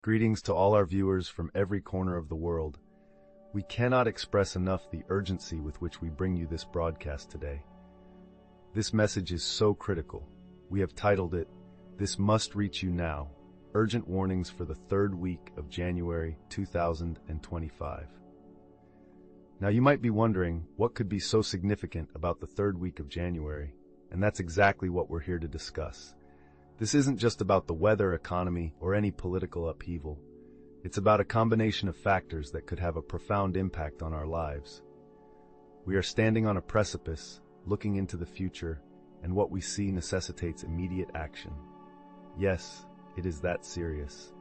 Greetings to all our viewers from every corner of the world. We cannot express enough the urgency with which we bring you this broadcast today. This message is so critical. We have titled it, "This Must Reach You Now, Urgent Warnings for the Third Week of January 2025. Now you might be wondering, what could be so significant about the third week of January? And that's exactly what we're here to discuss. This isn't just about the weather, economy, or any political upheaval. It's about a combination of factors that could have a profound impact on our lives. We are standing on a precipice, looking into the future, and what we see necessitates immediate action. Yes, it is that serious.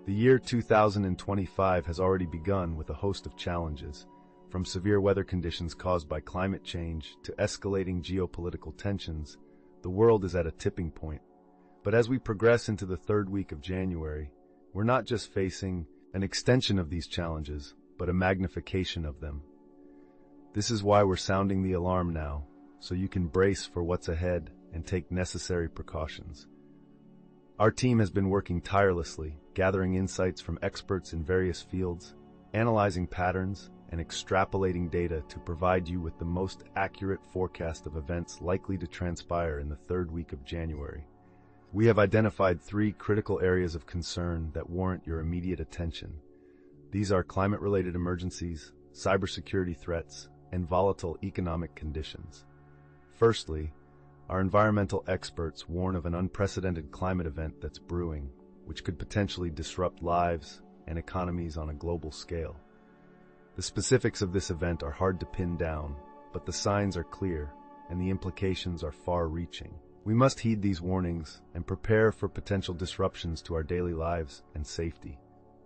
The year 2025 has already begun with a host of challenges, from severe weather conditions caused by climate change to escalating geopolitical tensions. The world is at a tipping point. But as we progress into the third week of January, we're not just facing an extension of these challenges, but a magnification of them. This is why we're sounding the alarm now, so you can brace for what's ahead and take necessary precautions. Our team has been working tirelessly, gathering insights from experts in various fields, analyzing patterns, and extrapolating data to provide you with the most accurate forecast of events likely to transpire in the third week of January. We have identified 3 critical areas of concern that warrant your immediate attention. These are climate-related emergencies, cybersecurity threats, and volatile economic conditions. Firstly, our environmental experts warn of an unprecedented climate event that's brewing, which could potentially disrupt lives and economies on a global scale. The specifics of this event are hard to pin down, but the signs are clear, and the implications are far-reaching. We must heed these warnings and prepare for potential disruptions to our daily lives and safety.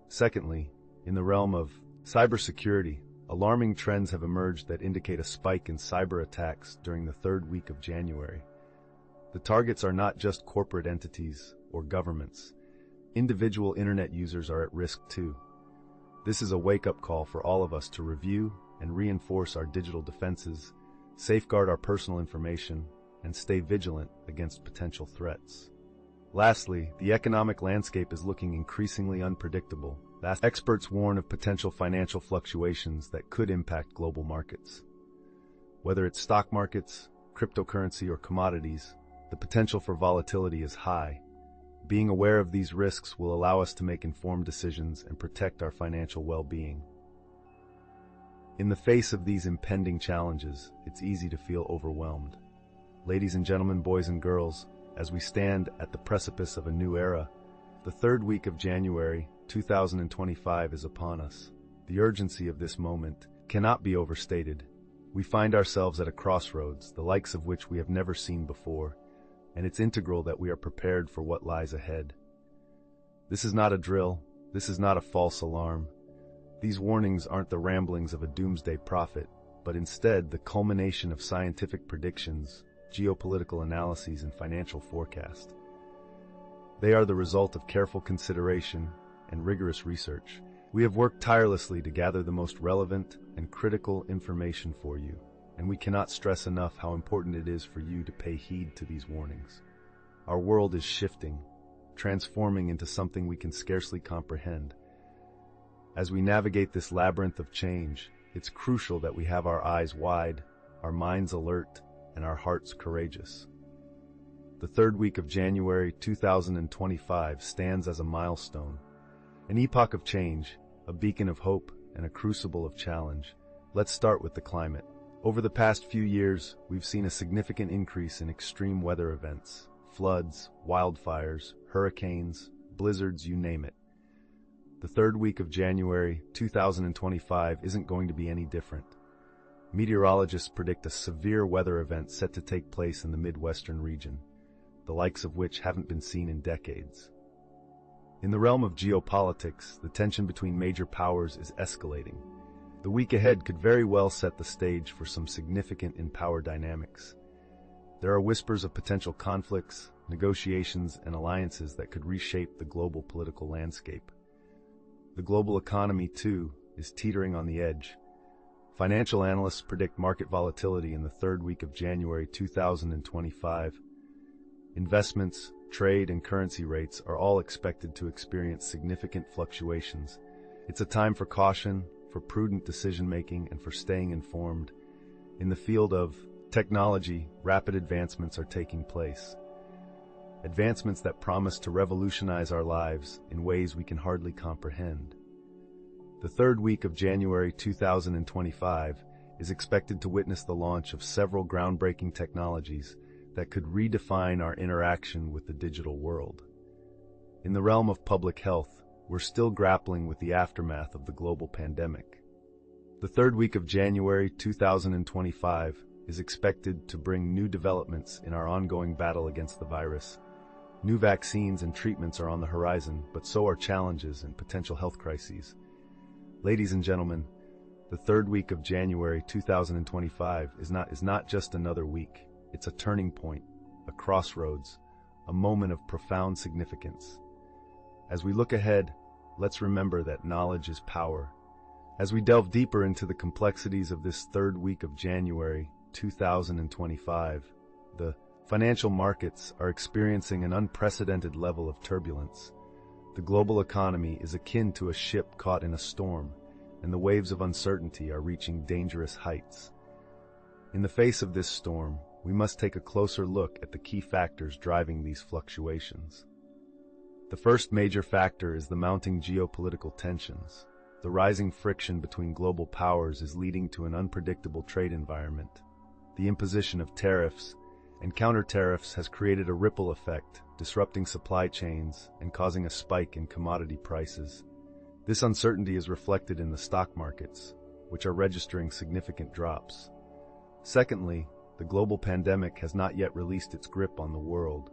Secondly, in the realm of cybersecurity, alarming trends have emerged that indicate a spike in cyber attacks during the third week of January. The targets are not just corporate entities or governments. Individual internet users are at risk too. This is a wake-up call for all of us to review and reinforce our digital defenses, safeguard our personal information, and stay vigilant against potential threats. Lastly, the economic landscape is looking increasingly unpredictable. Experts warn of potential financial fluctuations that could impact global markets. Whether it's stock markets, cryptocurrency, or commodities, the potential for volatility is high. Being aware of these risks will allow us to make informed decisions and protect our financial well-being. In the face of these impending challenges, it's easy to feel overwhelmed. Ladies and gentlemen, boys and girls, as we stand at the precipice of a new era, the third week of January 2025 is upon us. The urgency of this moment cannot be overstated. We find ourselves at a crossroads, the likes of which we have never seen before, and it's integral that we are prepared for what lies ahead. This is not a drill. This is not a false alarm. These warnings aren't the ramblings of a doomsday prophet, but instead the culmination of scientific predictions, geopolitical analyses, and financial forecast. They are the result of careful consideration and rigorous research. We have worked tirelessly to gather the most relevant and critical information for you, and we cannot stress enough how important it is for you to pay heed to these warnings. Our world is shifting, transforming into something we can scarcely comprehend. As we navigate this labyrinth of change, it's crucial that we have our eyes wide, our minds alert, and our hearts courageous. The third week of January 2025 stands as a milestone, an epoch of change, a beacon of hope, and a crucible of challenge. Let's start with the climate. Over the past few years, we've seen a significant increase in extreme weather events, floods, wildfires, hurricanes, blizzards, you name it. The third week of January 2025 isn't going to be any different. Meteorologists predict a severe weather event set to take place in the Midwestern region, the likes of which haven't been seen in decades. In the realm of geopolitics, the tension between major powers is escalating. The week ahead could very well set the stage for some significant power dynamics. There are whispers of potential conflicts, negotiations, and alliances that could reshape the global political landscape. The global economy, too, is teetering on the edge. Financial analysts predict market volatility in the third week of January 2025. Investments, trade, and currency rates are all expected to experience significant fluctuations. It's a time for caution, for prudent decision-making, and for staying informed. In the field of technology, rapid advancements are taking place. Advancements that promise to revolutionize our lives in ways we can hardly comprehend. The third week of January 2025 is expected to witness the launch of several groundbreaking technologies that could redefine our interaction with the digital world. In the realm of public health, we're still grappling with the aftermath of the global pandemic. The third week of January 2025 is expected to bring new developments in our ongoing battle against the virus. New vaccines and treatments are on the horizon, but so are challenges and potential health crises. Ladies and gentlemen, the third week of January 2025 is not just another week. It's a turning point, a crossroads, a moment of profound significance. As we look ahead, let's remember that knowledge is power. As we delve deeper into the complexities of this third week of January 2025, the financial markets are experiencing an unprecedented level of turbulence. The global economy is akin to a ship caught in a storm, and the waves of uncertainty are reaching dangerous heights. In the face of this storm, we must take a closer look at the key factors driving these fluctuations. The first major factor is the mounting geopolitical tensions. The rising friction between global powers is leading to an unpredictable trade environment. The imposition of tariffs and counter-tariffs has created a ripple effect, disrupting supply chains and causing a spike in commodity prices. This uncertainty is reflected in the stock markets, which are registering significant drops. Secondly, the global pandemic has not yet released its grip on the world.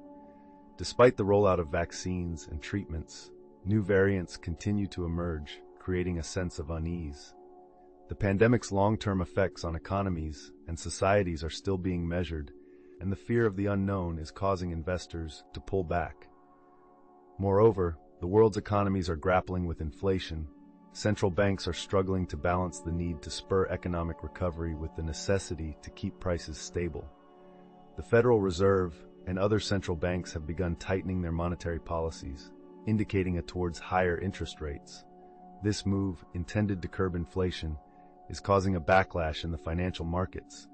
Despite the rollout of vaccines and treatments, new variants continue to emerge, creating a sense of unease. The pandemic's long-term effects on economies and societies are still being measured, and the fear of the unknown is causing investors to pull back. Moreover, the world's economies are grappling with inflation. Central banks are struggling to balance the need to spur economic recovery with the necessity to keep prices stable. The Federal Reserve and other central banks have begun tightening their monetary policies, indicating towards higher interest rates. This move, intended to curb inflation, is causing a backlash in the financial markets,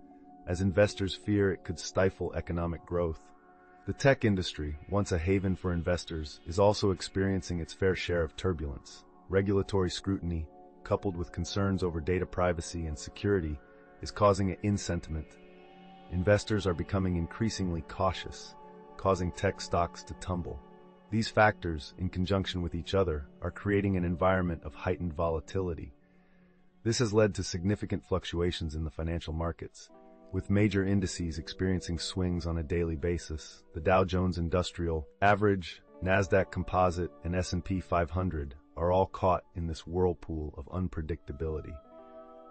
as investors fear it could stifle economic growth. The tech industry, once a haven for investors, is also experiencing its fair share of turbulence. Regulatory scrutiny, coupled with concerns over data privacy and security, is causing an sentiment. Investors are becoming increasingly cautious, causing tech stocks to tumble. These factors, in conjunction with each other, are creating an environment of heightened volatility. This has led to significant fluctuations in the financial markets, with major indices experiencing swings on a daily basis. The Dow Jones Industrial Average, Nasdaq Composite, and S&P 500 are all caught in this whirlpool of unpredictability.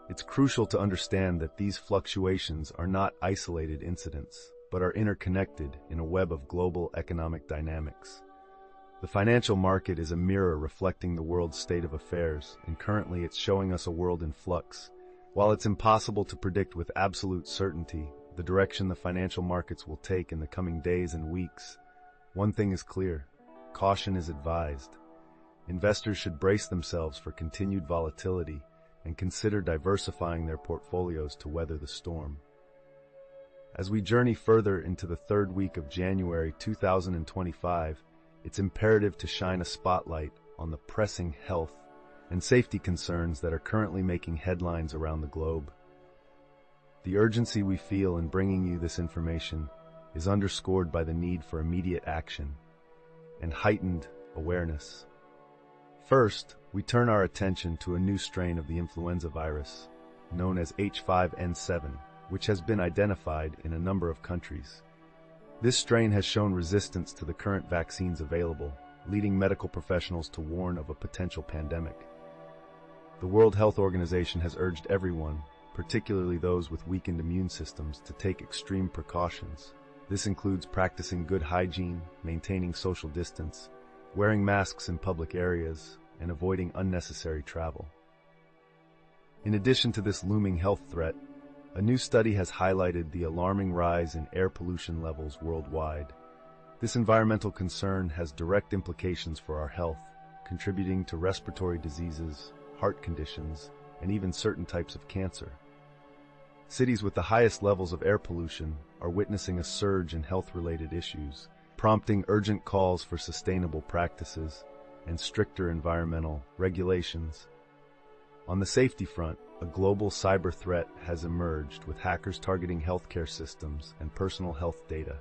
It's crucial to understand that these fluctuations are not isolated incidents, but are interconnected in a web of global economic dynamics. The financial market is a mirror reflecting the world's state of affairs, and currently it's showing us a world in flux. While it's impossible to predict with absolute certainty the direction the financial markets will take in the coming days and weeks, one thing is clear: caution is advised. Investors should brace themselves for continued volatility and consider diversifying their portfolios to weather the storm. As we journey further into the third week of January 2025, it's imperative to shine a spotlight on the pressing health and safety concerns that are currently making headlines around the globe. The urgency we feel in bringing you this information is underscored by the need for immediate action and heightened awareness. First, we turn our attention to a new strain of the influenza virus, known as H5N7, which has been identified in a number of countries. This strain has shown resistance to the current vaccines available, leading medical professionals to warn of a potential pandemic. The World Health Organization has urged everyone, particularly those with weakened immune systems, to take extreme precautions. This includes practicing good hygiene, maintaining social distance, wearing masks in public areas, and avoiding unnecessary travel. In addition to this looming health threat, a new study has highlighted the alarming rise in air pollution levels worldwide. This environmental concern has direct implications for our health, contributing to respiratory diseases, heart conditions, and even certain types of cancer. Cities with the highest levels of air pollution are witnessing a surge in health-related issues, prompting urgent calls for sustainable practices and stricter environmental regulations. On the safety front, a global cyber threat has emerged with hackers targeting healthcare systems and personal health data.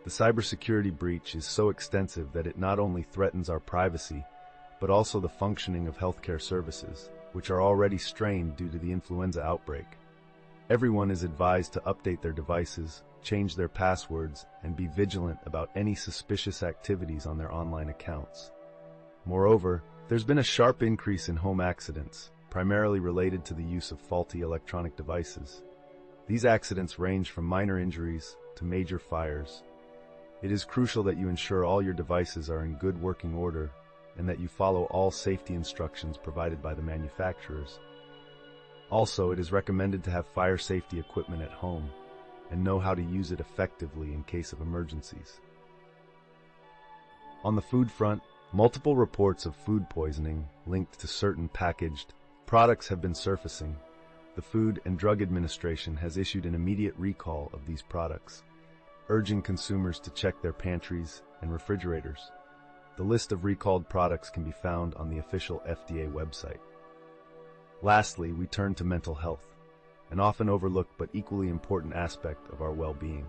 The cybersecurity breach is so extensive that it not only threatens our privacy, but also the functioning of healthcare services, which are already strained due to the influenza outbreak. Everyone is advised to update their devices, change their passwords, and be vigilant about any suspicious activities on their online accounts. Moreover, there's been a sharp increase in home accidents, primarily related to the use of faulty electronic devices. These accidents range from minor injuries to major fires. It is crucial that you ensure all your devices are in good working order and that you follow all safety instructions provided by the manufacturers. Also, it is recommended to have fire safety equipment at home and know how to use it effectively in case of emergencies. On the food front, multiple reports of food poisoning linked to certain packaged products have been surfacing. The Food and Drug Administration has issued an immediate recall of these products, urging consumers to check their pantries and refrigerators. The list of recalled products can be found on the official FDA website. Lastly, we turn to mental health, an often overlooked but equally important aspect of our well-being.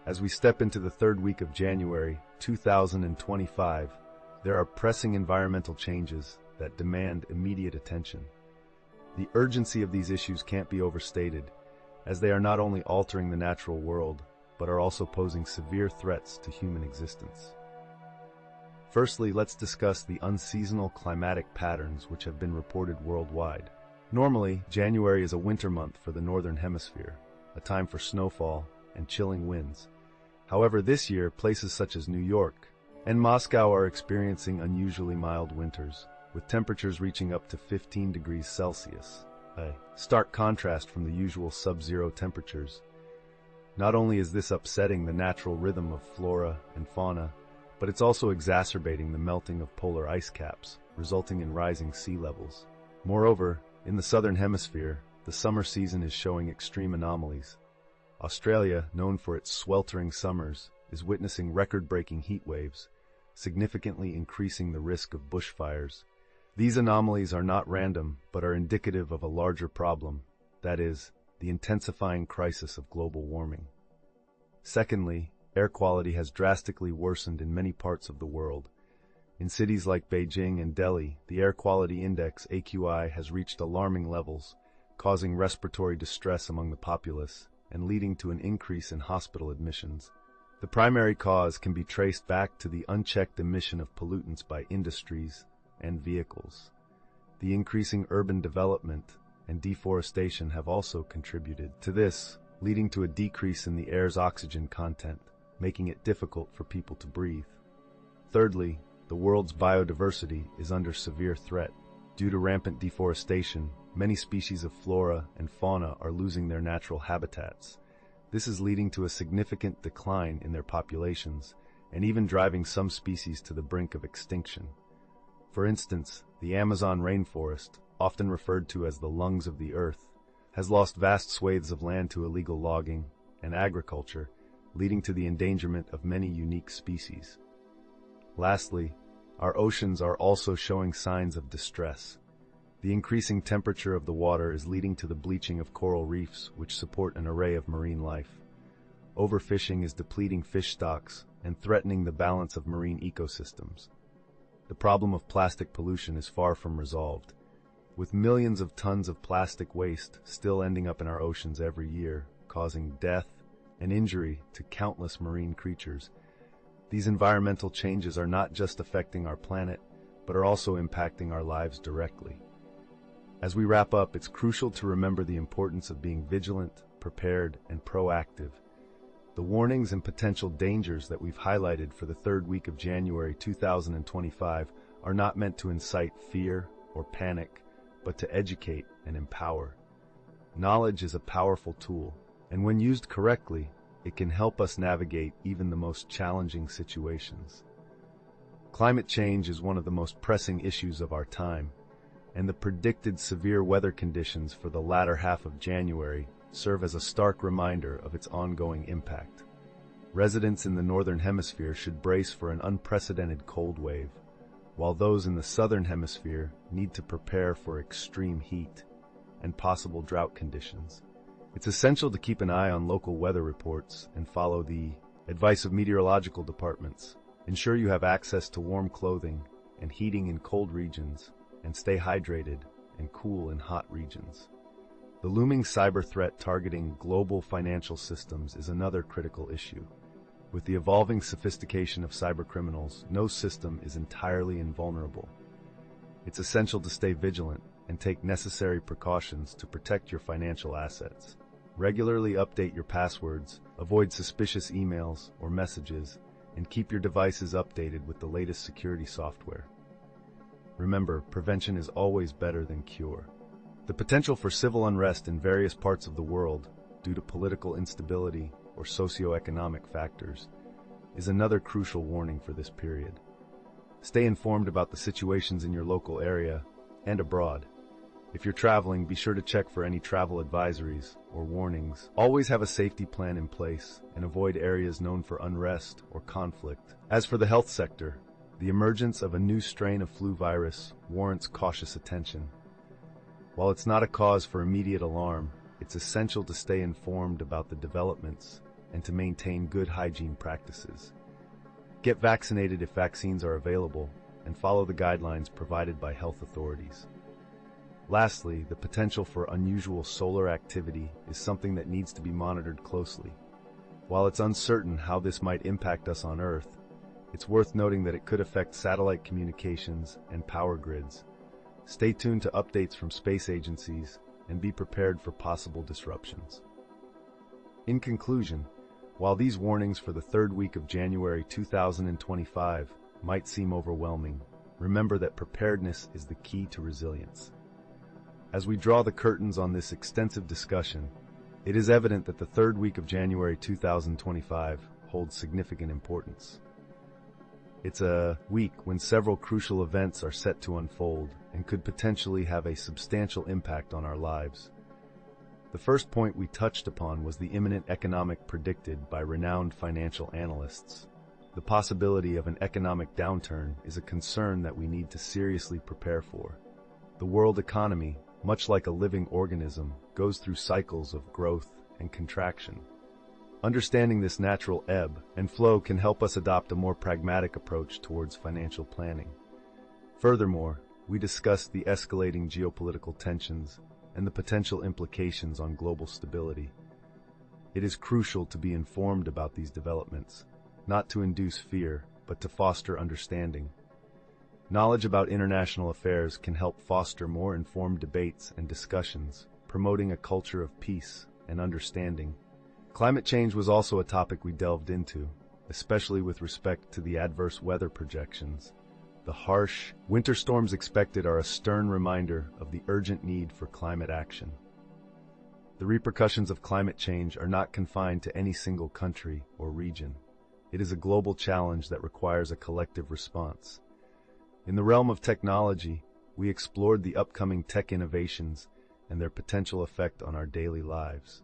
As we step into the third week of January 2025, there are pressing environmental changes that demand immediate attention. The urgency of these issues can't be overstated, as they are not only altering the natural world, but are also posing severe threats to human existence. Firstly, let's discuss the unseasonal climatic patterns which have been reported worldwide. Normally, January is a winter month for the Northern Hemisphere, a time for snowfall and chilling winds. However, this year, places such as New York and Moscow are experiencing unusually mild winters, with temperatures reaching up to 15 degrees Celsius, a stark contrast from the usual sub-zero temperatures. Not only is this upsetting the natural rhythm of flora and fauna, but it's also exacerbating the melting of polar ice caps, resulting in rising sea levels. Moreover, in the southern hemisphere, the summer season is showing extreme anomalies. Australia, known for its sweltering summers, is witnessing record-breaking heat waves, significantly increasing the risk of bushfires. These anomalies are not random, but are indicative of a larger problem, that is, the intensifying crisis of global warming. Secondly, air quality has drastically worsened in many parts of the world. In cities like Beijing and Delhi, the air quality index AQI has reached alarming levels, causing respiratory distress among the populace and leading to an increase in hospital admissions. The primary cause can be traced back to the unchecked emission of pollutants by industries and vehicles. The increasing urban development and deforestation have also contributed to this, leading to a decrease in the air's oxygen content, making it difficult for people to breathe. Thirdly, the world's biodiversity is under severe threat. Due to rampant deforestation, many species of flora and fauna are losing their natural habitats. This is leading to a significant decline in their populations, and even driving some species to the brink of extinction. For instance, the Amazon rainforest, often referred to as the lungs of the earth, has lost vast swathes of land to illegal logging and agriculture, leading to the endangerment of many unique species. Lastly, our oceans are also showing signs of distress. The increasing temperature of the water is leading to the bleaching of coral reefs, which support an array of marine life. Overfishing is depleting fish stocks and threatening the balance of marine ecosystems. The problem of plastic pollution is far from resolved, with millions of tons of plastic waste still ending up in our oceans every year, causing death and injury to countless marine creatures. These environmental changes are not just affecting our planet, but are also impacting our lives directly. As we wrap up, it's crucial to remember the importance of being vigilant, prepared, and proactive. The warnings and potential dangers that we've highlighted for the third week of January 2025 are not meant to incite fear or panic, but to educate and empower. Knowledge is a powerful tool, and when used correctly, it can help us navigate even the most challenging situations. Climate change is one of the most pressing issues of our time, and the predicted severe weather conditions for the latter half of January serve as a stark reminder of its ongoing impact. Residents in the Northern Hemisphere should brace for an unprecedented cold wave, while those in the Southern Hemisphere need to prepare for extreme heat and possible drought conditions. It's essential to keep an eye on local weather reports and follow the advice of meteorological departments. Ensure you have access to warm clothing and heating in cold regions, and stay hydrated and cool in hot regions. The looming cyber threat targeting global financial systems is another critical issue. With the evolving sophistication of cybercriminals, no system is entirely invulnerable. It's essential to stay vigilant and take necessary precautions to protect your financial assets. Regularly update your passwords, avoid suspicious emails or messages, and keep your devices updated with the latest security software. Remember, prevention is always better than cure. The potential for civil unrest in various parts of the world, due to political instability or socioeconomic factors, is another crucial warning for this period. Stay informed about the situations in your local area and abroad. If you're traveling, be sure to check for any travel advisories or warnings. Always have a safety plan in place and avoid areas known for unrest or conflict. As for the health sector, the emergence of a new strain of flu virus warrants cautious attention. While it's not a cause for immediate alarm, it's essential to stay informed about the developments and to maintain good hygiene practices. Get vaccinated if vaccines are available, and follow the guidelines provided by health authorities. Lastly, the potential for unusual solar activity is something that needs to be monitored closely. While it's uncertain how this might impact us on Earth, it's worth noting that it could affect satellite communications and power grids. Stay tuned to updates from space agencies and be prepared for possible disruptions. In conclusion, while these warnings for the third week of January 2025 might seem overwhelming, remember that preparedness is the key to resilience. As we draw the curtains on this extensive discussion, it is evident that the third week of January 2025 holds significant importance. It's a week when several crucial events are set to unfold and could potentially have a substantial impact on our lives. The first point we touched upon was the imminent economic predicted by renowned financial analysts. The possibility of an economic downturn is a concern that we need to seriously prepare for. The world economy, much like a living organism, goes through cycles of growth and contraction. Understanding this natural ebb and flow can help us adopt a more pragmatic approach towards financial planning. Furthermore, we discussed the escalating geopolitical tensions and the potential implications on global stability. It is crucial to be informed about these developments, not to induce fear, but to foster understanding. Knowledge about international affairs can help foster more informed debates and discussions, promoting a culture of peace and understanding. Climate change was also a topic we delved into, especially with respect to the adverse weather projections. The harsh winter storms expected are a stern reminder of the urgent need for climate action. The repercussions of climate change are not confined to any single country or region. It is a global challenge that requires a collective response. In the realm of technology, we explored the upcoming tech innovations and their potential effect on our daily lives.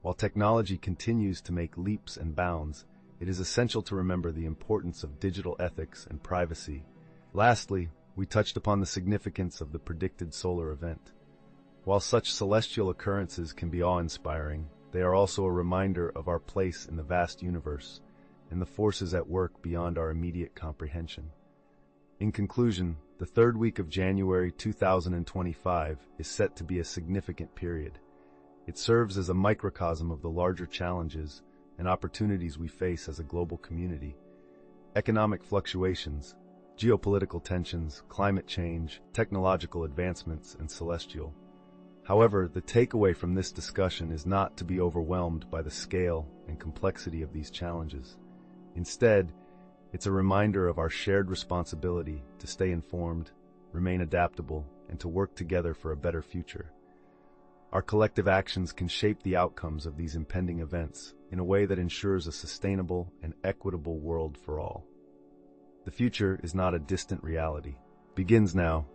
While technology continues to make leaps and bounds, it is essential to remember the importance of digital ethics and privacy. Lastly, we touched upon the significance of the predicted solar event. While such celestial occurrences can be awe-inspiring, they are also a reminder of our place in the vast universe and the forces at work beyond our immediate comprehension. In conclusion, the third week of January 2025 is set to be a significant period. It serves as a microcosm of the larger challenges and opportunities we face as a global community. Economic fluctuations, geopolitical tensions, climate change, technological advancements, and celestial. However, the takeaway from this discussion is not to be overwhelmed by the scale and complexity of these challenges. Instead, it's a reminder of our shared responsibility to stay informed, remain adaptable, and to work together for a better future. Our collective actions can shape the outcomes of these impending events in a way that ensures a sustainable and equitable world for all. The future is not a distant reality. It begins now